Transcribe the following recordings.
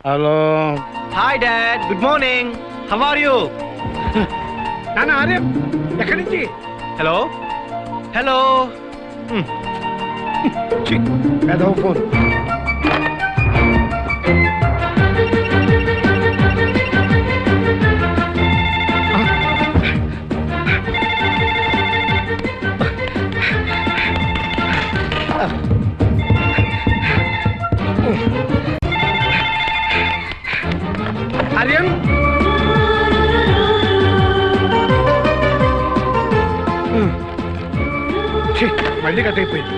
Hello. Hi dad, good morning. How are you? నాన్న ఆర్యం ఎక్కడి నుంచి? Hello hello. పెదవ ఫోన్. ఆర్యం మళ్ళీ కట్ అయిపోయింది.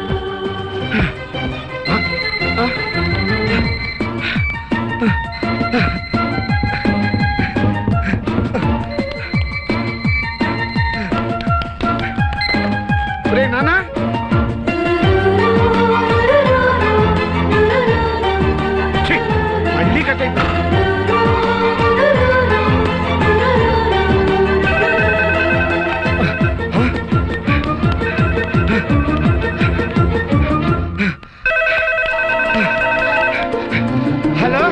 రే నానా, మళ్ళీ కట్ అయిపోయింది. హలో.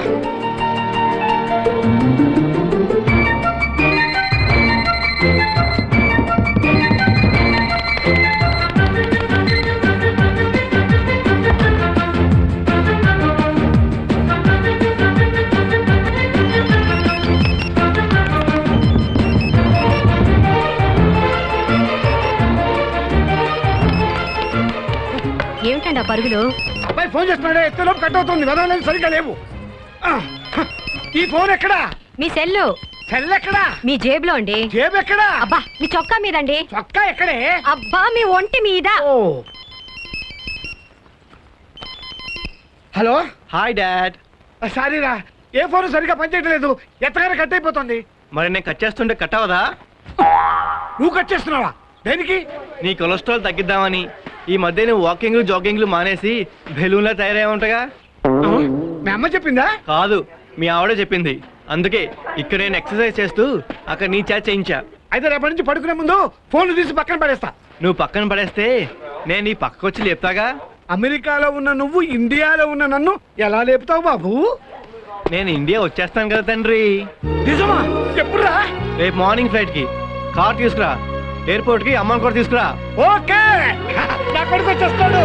ఏమిటండి ఆ పరుగులు? అబ్బాయి ఫోన్ చేస్తున్నాడే, ఎత్తలోపు కట్ అవుతుంది. వదలలేదు సరిగ్గా లేవు. ఈ ఫోన్ ఎక్కడా? మీ సెల్లు. సెల్ ఎక్కడా? మీ జేబులో అండి. జేబు ఎక్కడా? అబ్బా మీ చొక్కా మీదండి. చొక్కా ఎక్కడే? అబ్బా మీ ఒంటి మీద. ఓ. హలో. Hi dad. సారీరా, ఏ ఫోన్ సరిగ్గా పనిచేయట్లేదు. ఎత్తగానే కట్ అయిపోతుంది. మరి నేను కట్ చేస్తుంటే కట్ అవదా? నువ్వు కట్ చేస్తున్నావా? దేనికి? నీ కొలెస్ట్రాల్ తగ్గిద్దామని. ఈ మధ్య నువ్వు వాకింగ్లు జోకింగ్లు మానేసి బెలూన్లా తయారై ఉంటగా. మీ అమ్మ చెప్పిందా? కాదు, మీ ఆవిడ చెప్పింది. అందుకే ఇక్కడ నేను ఎక్సర్సైజ్ చేస్తూ అక్కడ నీ చేత చేయించా. అయితే రేపటి నుంచి పడుకునే ముందు ఫోన్ తీసి పక్కన పడేస్తా. నువ్వు పక్కన పడేస్తే నేను నీ పక్కకొచ్చి లేపుతాగా. అమెరికాలో ఉన్న నువ్వు ఇండియాలో ఉన్న నన్ను ఎలా లేపుతావు బాబు? నేను ఇండియా వచ్చేస్తాను కదా తండ్రి. నిజమా? ఎప్పుడురా? రేపు మార్నింగ్ ఫ్లైట్ కి కార్ తీసుకురా. ఎయిర్పోర్ట్ కి అమ్మని కూడా తీసుకురా. ఓకే, నా కొడుకు వచ్చేస్తాడు.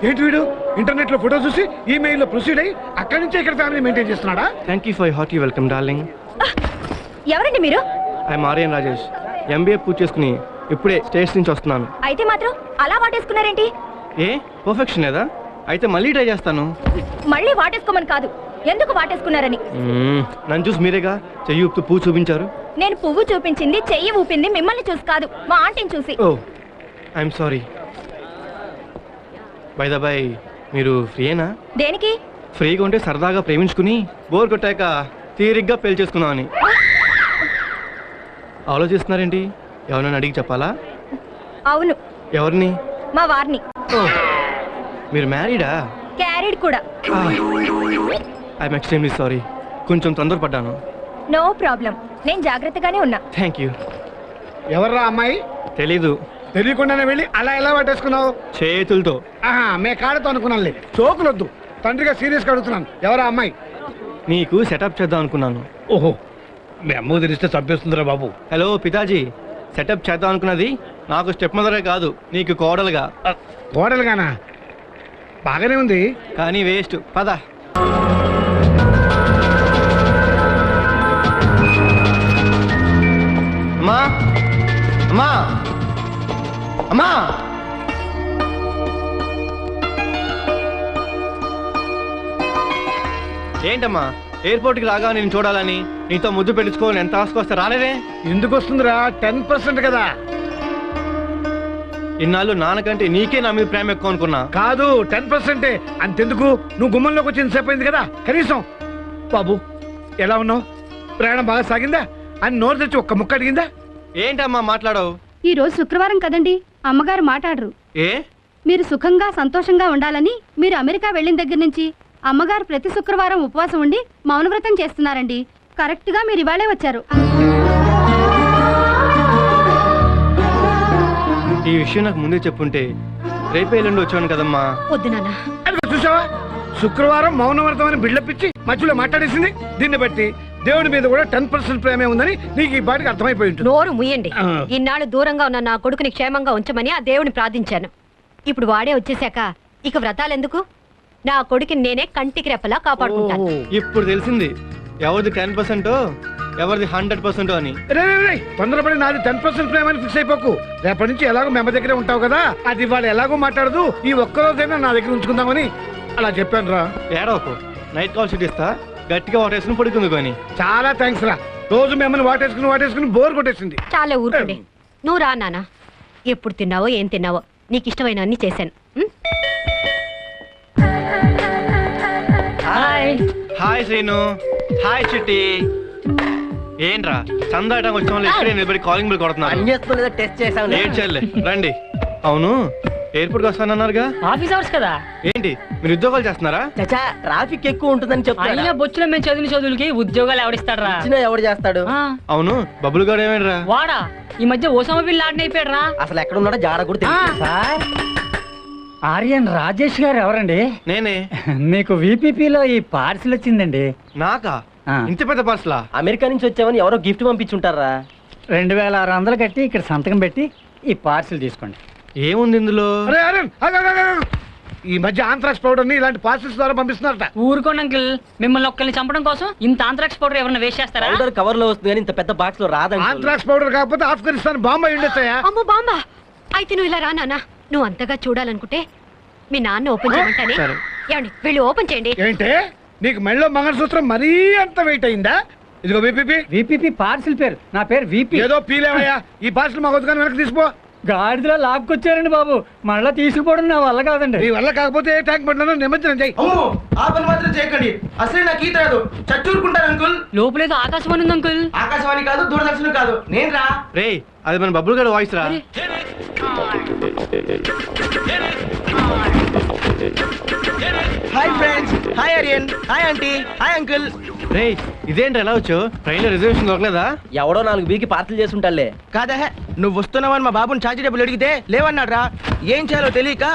ఏంటి వీడు ఇంటర్నెట్ లో ఫోటో చూసి ఈమెయిల్ లో ప్రొసీడ్ అయ్యి అక్కడి నుంచే ఇక్కడ ఫ్యామిలీ మెయింటైన్ చేస్తున్నాడా? Thank you for hearty welcome darling. ఎవరండి మీరు? ఐఎమ్ ఆర్యన్ రాజేష్. ఎంబీఏ పూర్తి చేసుకుని ఇప్పుడే స్టేట్స్ నుంచి వస్తున్నాను. అయితే మాత్రం అలా వాటేసుకున్నారేంటి? ఏ పర్ఫెక్షన్ లేదా? అయితే మళ్ళీ ట్రై చేస్తాను. మళ్ళీ వాటేసుకోమని కాదు, ఎందుకు వాటేసుకున్నారని. నన్ను చూసి మీరేగా చెయ్యి ఊపుతూ పువ్వు చూపించారు. నేను పువ్వు చూపించింది, చెయ్యి ఊపింది మిమ్మల్ని చూసి కాదు, మా ఆంటీని చూసి. Oh I'm sorry. By the by, మీరు ఫ్రీయేనా? దేనికి? ఫ్రీగా ఉంటే సరదాగా ప్రేమించుకుని బోర్ కొట్టాక తీరిగ్గా పెళ్లి చేసుకున్నామని. ఆలోచిస్తున్నారేంటి? ఎవరైనా అడిగి చెప్పాలా? అవును. ఎవరిని? మా వారిని. మీరు మ్యారీడా? క్యారీడ్ కూడా. ఐఎమ్ ఎక్స్ట్రీమ్లీ సారీ, కొంచెం తొందరపడ్డాను. నో ప్రాబ్లం, నేను జాగ్రత్తగానే ఉన్నా. Thank you. ఎవర్రా అమ్మాయి? తెలీదు. తెలియకుండానే వెళ్ళి అలా ఎలా పట్టేసుకున్నావు? చేతులతో. మే కాడతో అనుకున్నానులే, చోకులొద్దు. తండ్రిగా సీరియస్గా అడుగుతున్నాను, ఎవరా అమ్మాయి? నీకు సెటప్ చేద్దాం అనుకున్నాను. ఓహో, మీ అమ్మ తెలిస్తే చంపేస్తుందిరా బాబు. హలో పితాజీ, సెటప్ చేద్దాం అనుకున్నది నాకు స్టెప్ మదరే కాదు, నీకు కోడలుగా. కోడలుగానా? బాగానే ఉంది కానీ వేస్ట్. పద. అమ్మా అమ్మా అమ్మా. ఏంటమ్మా, ఎయిర్పోర్ట్కి రాగా నేను చూడాలని నీతో ముద్దు పెట్టించుకోవాలని ఎంత ఆశకొస్తే రాలేదే? ఎందుకు వస్తుందిరా? 10% కదా. ఇన్నాళ్ళు నాన్నకంటే నీకే నా మీద ప్రేమ ఎక్కువ అనుకున్నా. కాదు, 10%. అంతెందుకు, నువ్వు గుమ్మంలోకి వచ్చిన సేపు అయింది కదా. కనీసం బాబు ఎలా ఉన్నావు? ప్రయాణం బాగా సాగిందా అని నోరు తెచ్చి ఒక్క ముక్క అడిగిందా? ఏంటమ్మా మాట్లాడవు? ఈ రోజు శుక్రవారం కదండి, అమ్మగారు మాట్లాడరు. ఏ మీరు సుఖంగా సంతోషంగా ఉండాలని మీరు అమెరికా వెళ్ళిన దగ్గర నుంచి అమ్మగారు ప్రతి శుక్రవారం ఉపవాసం ఉండి మౌనవ్రతం చేస్తున్నారండి. కరెక్ట్ గా మీరు ఇవాళే వచ్చారు. ఈ విషయం నాకు ముందే చెప్పుంటే రేపే ఎల్లుండి వచ్చాను కదమ్మా. వద్దు నాన్న. అదిగో చూసావా, శుక్రవారం మౌనవ్రతం అని బిల్డప్ ఇచ్చి మధ్యలో మాట్లాడేసింది. దీన్ని బట్టి దేవుడి మీద కూడా 10% ప్రేమే ఉందని నీకు ఈ పాటికి అర్థమైపోయి ఉంటుంది. నోరు ముయ్యండి. ఆ. ఇన్నాళ్ళు దూరంగా ఉన్న నా కొడుకుని క్షేమంగా ఉంచమని ఆ దేవుని ప్రార్థించాను. ఇప్పుడు వాడే వచ్చేసాక ఇక వ్రతాలెందుకు? నా కొడుకుని నేనే కంటికి రెప్పలా కాపాడుకుంటాను. ఇప్పుడు తెలిసింది ఎవరిది 10% ఎవరిది 100% అని. రే రే రే, తొందరపడి నాది 10% ప్రేమని ఫిక్స్ అయిపోకు. రేపటి నుంచి ఎలాగో మెమ్మ దగ్గరే ఉంటావు కదా, అది ఇవాళ ఎలాగో మాట్లాడదు, ఈ ఒక్కరోజైనా నా దగ్గర ఉంచుకుందామని అలా చెప్పాను రా. ఏడవకు, నైట్ కాల్ షీట్ ఇస్తా, గట్టిగా వాటేసుకుని పడుకుంది కానీ. చాలా థ్యాంక్స్ రా. రోజు మిమ్మల్ని వాటేసుకుని బోర్ కొట్టేసింది. చాలే ఊరుకోండి. నువ్వు రా నాన్న. ఎప్పుడు తిన్నావో ఏం తిన్నావో నీకు ఇష్టమైన అన్ని చేశాను. ఉం? హాయ్ శ్రీను, హాయ్ చిట్టి. ఏంట్రా చందాటం వచ్చిన వాళ్ళు ఇక్కడే నిలబడి కాలింగ్ బిల్ కొడుతున్నారు. టెస్ట్ చేసాం. ఏం చేయలే రండి. అవును, ఎయిర్పోర్ట్ వస్తానన్నారుగా? ఆఫీస్ అవర్స్ కదా. ఏంటి మీరు ఉద్యోగాలు చేస్తున్నారా? చచ్చా, ట్రాఫిక్ ఎక్కువ ఉంటుందని చెప్తాను. అయినా బొచ్చులో మేము చదివిన చదువులకి ఉద్యోగాలు ఎవడిస్తాడ్రా? ఎవడు చేస్తాడు? అవును, బబ్బులు గారు ఏమైనా? వాడా ఈ మధ్య ఓసామా బిల్ ఆడినైపోయాడు రా. అసలు ఎక్కడ ఉన్నాడో జాడ కూడా తెలియదు. సార్, ఆర్యన్ రాజేష్ గారు ఎవరండి? నేనే. మీకు వీపీపీలో ఈ పార్సిల్ వచ్చిందండి. నాకా? ఆ. ఇంత పెద్ద పర్సలా? అమెరికా నుంచి వచ్చామని ఎవరో గిఫ్ట్ పంపించుంటారా? 2600 కట్టి ఇక్కడ సంతకం పెట్టి ఈ పార్సిల్ తీసుకోండి. ఏముంది ఇందులో? అరే అరే, ఆగు, ఆగు, ఆగు. ఈ మధ్య ఆంథ్రాక్స్ పౌడర్ ని ఇలాంటి పార్సల్స్ ద్వారా పంపిస్తున్నారట. ఊరుకోండి అంకిల్, మిమ్మల్ని ఒక్కరిని చంపడం కోసం ఇంత ఆంథ్రాక్స్ పౌడర్ ఎవరైనా వేస్ట్ చేస్తారా? పౌడర్ కవర్ లో వస్తుంది కానీ ఇంత పెద్ద బాక్స్ లో రాదండి. ఆంథ్రాక్స్ పౌడర్ కాకపోతే ఆఫ్ఘనిస్తాన్ బాంబు అయి ఉండొచ్చాయా? అమ్మో బామ్మ, అయితే నువ్వు ఇలా రా నాన్న. నువ్వు అంతగా చూడాలనుకుంటే మీ నాన్న ఓపెన్ చేయమంటానే. సరే. ఏమండి వెళ్ళి ఓపెన్ చేయండి. ఏంటే నీకు మెళ్ళో మంగళసూత్రం మరీ అంత వెయిట్ అయిందా? ఇదిగో బీపీపీ. వీపీపీ పార్సిల్ పేరు, నా పేరు వీపీ. ఏదో పీలేవయ్యా, ఈ పార్సల్ మా వద్దు కానీ వెనక్కి తీసిపో. గాడిదలో లాక్కొచ్చారండి బాబు, మళ్ళా తీసుకుపోవడం నా వల్ల కాదండి. నీ వల్ల కాకపోతే ఏ ట్యాంక్ పడినా నిమజ్జనం చేయి. ఆ పని మాత్రం చేయకండి. అసలే నాకు ఈత రాదు. చచ్చూరుకుంటారు అంకుల్. లోపలేదో ఆకాశవాణి ఉంది అంకుల్. ఆకాశవాణి కాదు, దూరదర్శనం కాదు, నేను రా. రే, అది మన బబ్బులు గారు వాయిస్ రా. Hi friends, hi Aryan, hi aunty, hi uncle. రే, ఇదేంటి ఎలా వచ్చావు? ట్రైన్ లో రిజర్వేషన్ దొరకలేదా? ఎవడో 4 బీకి పార్సల్ చేసి ఉంటాలే. కాదా, నువ్వు వస్తున్నావని మా బాబుని ఛార్జీ డబ్బులు అడిగితే లేవన్నాడు రా. ఏం చేయాలో తెలియక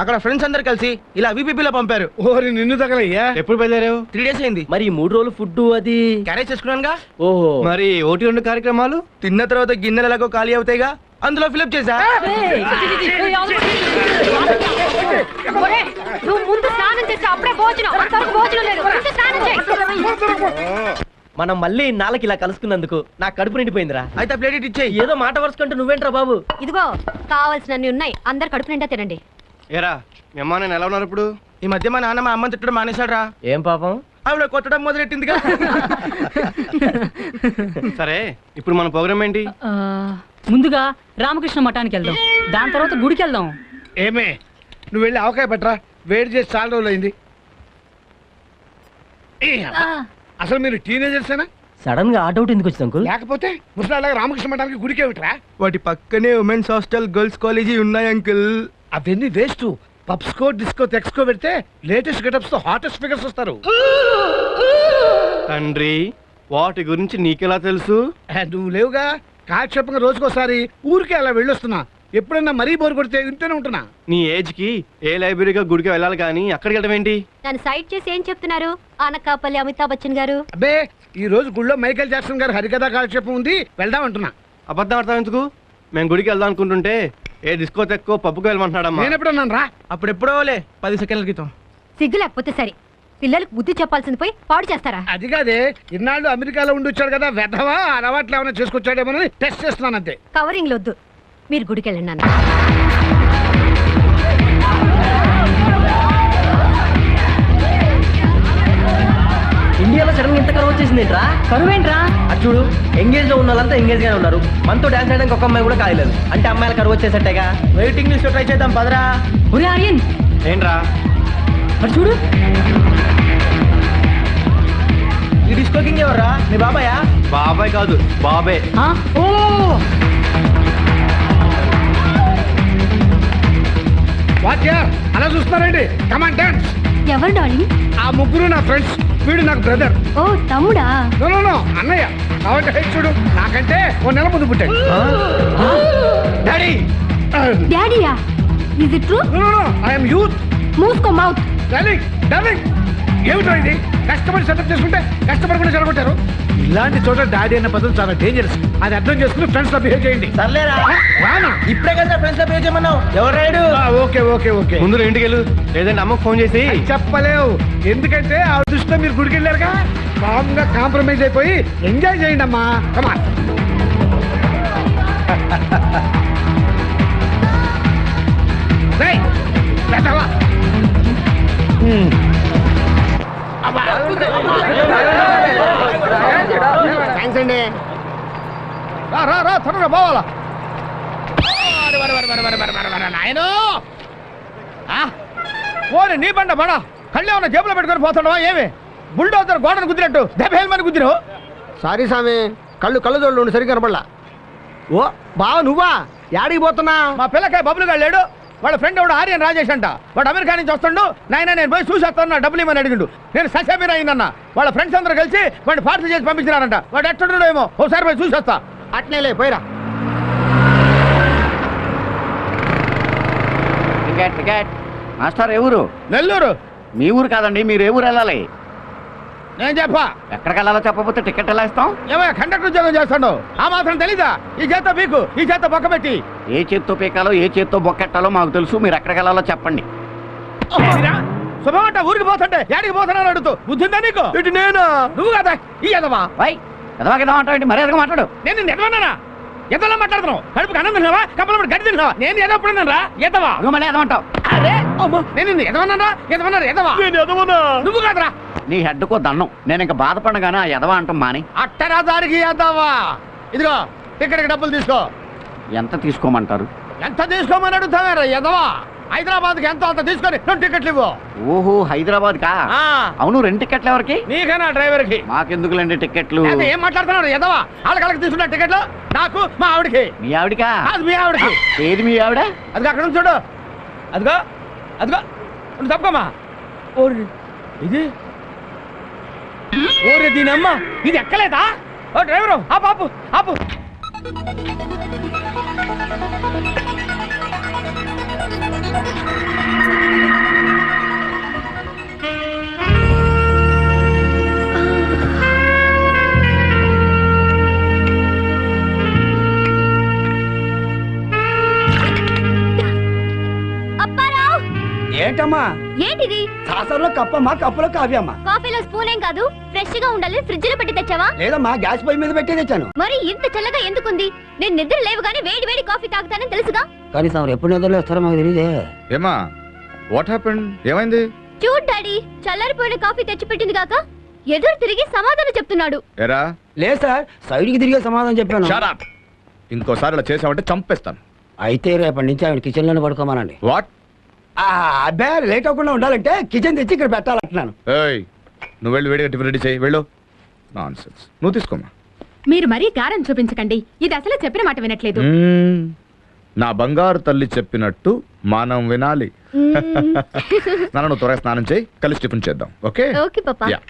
అక్కడ ఫ్రెండ్స్ అందరు కలిసి ఇలా వీపీపీలో పంపారు. ఓరి నిన్ను తగలయ్యా. ఎప్పుడు బయలుదేరావు? 3 days అయింది. మరి ఈ 3 రోజులు ఫుడ్ అది క్యారేజ్ చేసుకున్నానుగా. ఓహో, మరి 1-2 కార్యక్రమాలు తిన్న తర్వాత గిన్నెలు ఎలాగో ఖాళీ అవుతాయిగా, అందులో ఫిలప్ చేశా. ఒరే, నువ్వు ముందు స్నానం చేసి అప్పుడే భోజనం. అంతవరకు భోజనం లేదు. ముందు స్నానం చేయి. మనం మళ్ళీ ఇన్నాళ్ళకి ఇలా కలుసుకున్నందుకు నాకు కడుపు నిండిపోయిందిరా. అయితే ప్లేట్ ఇచ్చేయి. ఏదో మాట వరుసకంటూ నువ్వేంట్రా బాబు? ఇదిగో కావాల్సినన్ని ఉన్నాయి. అందరు కడుపు నిండా తినండి. ఏరా, మీ అమ్మ నేను ఎలా ఉన్నారు ఇప్పుడు? ఈ మధ్య మా నాన్న మా అమ్మని తిట్టడం మానేశాడు రా. ఏం పాపం? ఆవిడ కొట్టడం మొదలెట్టిందిగా. సరే, ఇప్పుడు మన ప్రోగ్రామ్ ఏంటి? ఆ, ముందుగా రామకృష్ణ మఠానికి వెళ్దాం, దాని తర్వాత గుడికి వెళ్దాం. ఏమే, నువ్వు వెళ్ళి ఆవకాయ పట్టరా, వేడి చేసి చాలా రోజులు అయింది. అసలు మీరు టీనేజర్సేనా? సడన్ గా ఆటౌట్ ఎందుకు వచ్చింది అంకుల్? లేకపోతే ముసలాగా రామకృష్ణ మఠానికి గుడికే విట్రా. వాటి పక్కనే ఉమెన్స్ హాస్టల్, గర్ల్స్ కాలేజీ ఉన్నాయి అంకుల్. అవన్నీ వేస్ట్. పబ్స్కో, డిస్కో, తెక్స్కో పెడితే లేటెస్ట్ గెటప్స్ తో హాటెస్ట్ ఫిగర్స్ వస్తారు. తండ్రి, వాటి గురించి నీకెలా తెలుసు? నువ్వు లేవుగా, కాక్షేపంగా రోజుకోసారి ఊరికే అలా వెళ్ళొస్తున్నా. ఎప్పుడన్నా మరీ బోరు కొడితే ఇంటనే ఉంటున్నా. నీ ఏజ్ కి ఏ లైబ్రరీగా గుడికి వెళ్ళాలి కానీ అక్కడికి వెళ్ళడం ఏంటి? నన్ను సైడ్ చేసి ఏం చెప్తున్నారు అనకాపల్లి అమితాబ్ బచ్చన్ గారు? అబ్బే, ఈ రోజు గుళ్ళో మైకేల్ జాక్సన్ గారు హరికథా కాలక్షేపం ఉంది, వెళ్దాం అంటున్నా. అబద్ధం అర్థం ఎందుకు? మేము గుడికి వెళ్దాం అనుకుంటుంటే ఏ డిస్కో తెక్కో పప్పుకు వెళ్ళమంటున్నాడమ్మా. నేను ఎప్పుడన్నాను రా? అప్పుడెప్పుడోలే 10 సెకండ్ల క్రితం. సిగ్గు లేకపోతే సరే, పిల్లలకు బుద్ధి చెప్పాల్సింది పోయి పాడు చేస్తారా? అది కాదే, ఇన్నాళ్ళు అమెరికాలో ఉండి వచ్చాడు కదా, వెధవా అలవాట్లు ఏమైనా చేసుకొచ్చాడేమోనని టెస్ట్ చేస్తున్నాను అంతే. కవరింగ్ వద్దు, మీరు గుడికి వెళ్ళండి నాన్న. ఇండియాలో సడన్ ఇంత కరువు వచ్చేసింది ఏంట్రా? కరువేంట్రా? అది చూడు, ఎంగేజ్ లో ఉన్న వాళ్ళంతా ఎంగేజ్ గానే ఉన్నారు. మనతో డాన్స్ చేయడానికి ఒక అమ్మాయి కూడా కాయలేదు. అంటే అమ్మాయిల కరువు వచ్చేసట్టేగా. వెయిటింగ్ లిస్ట్ ట్రై చేద్దాం పదరా. ఒరే ఆర్యన్, ఏంట్రా? మరి చూడు. మీ బాబాయా? బాబాయ్ కాదు బాబే. ఆ? ఓ వాట్యా అలా చూస్తున్నారండి, కమాన్ డాన్స్. ఎవరు డార్లింగ్? ఆ ముగ్గురు నా ఫ్రెండ్స్, వీడు నాకు బ్రదర్. ఓ తమ్ముడా? నో అన్నయ్య. కాబట్టి హెడ్ చూడు, నాకంటే ఓ నెల ముందు పుట్టాడు. డాడీ డాడీయా? Is it true? No I'm youth. మూసుకో మౌత్. డార్లింగ్ ఏమిటో ఇది? కష్టపడి సెటప్ చేసుకుంటే కష్టపడకుండా చెడగొట్టారు. ఇలాంటి చోట డాడీ అన్న పద్ధతి చాలా డేంజరస్. అది అర్థం చేసుకుని ఫ్రెండ్స్ లా బిహేవ్ చేయండి. సర్లేరా, రానా? ఇప్పుడే కదా ఫ్రెండ్స్ లో పే చేయమన్నావు. ఎవరు రాయుడు? ఓకే ముందు ఇంటికి వెళ్ళు, లేదంటే అమ్మకు ఫోన్ చేసి. చెప్పలేవు, ఎందుకంటే ఆ దృష్టిలో మీరు గుడికి వెళ్ళారుగా. కామ్ గా కాంప్రమైజ్ అయిపోయి ఎంజాయ్ చేయండి అమ్మా. కమాన్. థ్యాంక్స్ అండి. రా త్వరగా పోవాలా. నాయనో ఓరి నీ బండ బడా కళ్ళే ఉన్న జేబులో పెట్టుకొని పోతున్నావా ఏమి? బుల్డోజర్ గోడను గుద్దినట్టు దెబ్బేమని గుద్దినావు. సారీ సామి, కళ్ళు చూడు సరిగ్గా కనపడలా. ఓ బావ నువ్వా? యాడికి పోతున్నా? మా పిల్లకాయ బబ్బులుగా లేడు, వాళ్ళ ఫ్రెండ్ ఎవడు ఆర్యన్ రాజేష్ అంట. వాడు అమెరికా నుంచి వస్తుండు. నాయన నేను పోయి చూసేస్తాను, డబ్బులు ఇవ్వని అడిగిండు. నేను ససేబీర్ అయిందన్న. వాళ్ళ ఫ్రెండ్స్ అందరూ కలిసి వాడిని పార్టీ చేసి పంపించినారంట. వాడు ఎట్టుడు ఏమో, ఒకసారి పోయి చూసేస్తా. అట్నేలే పోయిరా. మాస్టర్ ఏ ఊరు? నెల్లూరు. మీ ఊరు కాదండి, మీరు ఏ ఊరు వెళ్ళాలి? నేను చెప్పా. ఎక్కడికి వెళ్ళాలో చెప్పకపోతే టికెట్ ఎలా ఇస్తాం? ఏమయ్య కండక్టర్ ఉద్యోగం చేస్తాడు, ఆ మాత్రం తెలీదా? ఈ చేత పీకు, ఈ చేత బొక్క పెట్టి. ఏ చేత్తో పీకాలో ఏ చేత్తో బొక్కెట్టాలో మాకు తెలుసు, మీరు ఎక్కడికి వెళ్ళాలో చెప్పండి. శుభమంట ఊరికి పోతుంటే యాడికి పోతున్నాను అడుగుతూ బుద్ధిందా నీకు? ఇటు నేను, నువ్వు కదా ఈ ఎదవా. వై ఎదవాకిదా అంటావు, మర్యాదగా మాట్లాడు. నేను నిన్ను ఎదవన్నానా? ఎదవలా మాట్లాడుతున్నావు? కడుపుకి అన్నం తిన్నావా? కప్పలప్పుడు గడి తిన్నావా? నేను ఎదవప్పుడు రా ఎదవా. మళ్ళీ ఎదవంటావు. అరే నేను నిన్ను ఎదవన్నారా? ఎదవన్నారు ఎదవా. నువ్వు కాదురా. నీ హెడ్కో దండం. నేను ఇంకా బాధపడగానే ఆ ఎదవా అంటాం మాని. అట్టరా దానికి ఎదవా. ఇదిగో టికెట్కి డబ్బులు తీసుకో. ఎంత తీసుకోమంటారు? ఎంత తీసుకోమని అడుగుతావేరా ఎదవా? హైదరాబాద్కి ఎంతో అంత తీసుకొని రెండు టికెట్లు ఇవ్వు. ఓహో హైదరాబాద్ కా? అవును, 2 టికెట్లు ఎవరికి? నీకనా డ్రైవర్ కి. మాకెందుకులేండి టికెట్లు? ఏం మాట్లాడుతున్నారు ఎదవా? వాళ్ళకి తీసుకున్న టికెట్లు నాకు మా ఆవిడకి. మీ ఆవిడికా? అది మీ ఆవిడకి. ఏది మీ ఆవిడ? అది అక్కడ నుంచి చూడు. అదిగో అదిగో తప్పమ్మా. ఓరి ఇది ఓరి దీనమ్మ, ఇది ఎక్కలేదా? ఓ డ్రైవరు ఆపు ఆపు ఆపు. ఏంటమ్మా? ఏంటిది? సాసర్లో కప్పమ్మా, కప్పులో కాఫీ అమ్మా. కాఫీలో స్పూన్ ఏం కాదు, ఫ్రెష్ గా ఉండాలి. ఫ్రిడ్జ్ లో పెట్టి తెచ్చావా? లేదమ్మా, గ్యాస్ పొయ్యి మీద పెట్టి తెచ్చాను. మరి ఇంత చల్లగా ఎందుకుంది? నేను నిద్ర లేవగానే వేడి వేడి కాఫీ తాగుతానని తెలుసుగా. కానీ సార్ ఎప్పుడు నిద్రలో వస్తారో మాకు తెలియదే. ఏమా వాట్ హ్యాపెండ్? ఏమైంది? చూడ్ డాడీ, చల్లారిపోయిన కాఫీ తెచ్చి పెట్టింది కాక ఎదురు తిరిగి సమాధానం చెప్తున్నాడు. ఎరా లేదు సార్, సైడ్కి తిరిగే సమాధానం చెప్పాను. Shut up. ఇంకోసారి ఇలా చేసావంటే చంపేస్తాను. అయితే రేపటి నుంచి ఆవిడ కిచెన్ లోనే పడుకోమానండి. వాట్? అబ్బే లేట్ అవ్వకుండా ఉండాలంటే కిచెన్ తెచ్చి ఇక్కడ పెట్టాలంటున్నాను. ఏయ్ నువ్వు వెళ్ళి వేడిగా టిఫిన్ రెడీ చేయి. వెళ్ళు. నాన్సెన్స్. నువ్వు తీసుకోమా. మీరు మరీ గారం చూపించకండి, ఇది అసలు చెప్పిన మాట వినట్లేదు. నా బంగారు తల్లి చెప్పినట్టు మనం వినాలి. నాన్న నువ్వు త్వరగా స్నానం చేయి, కలిసి టిఫిన్ చేద్దాం. ఓకే ఓకే పాపా. యా.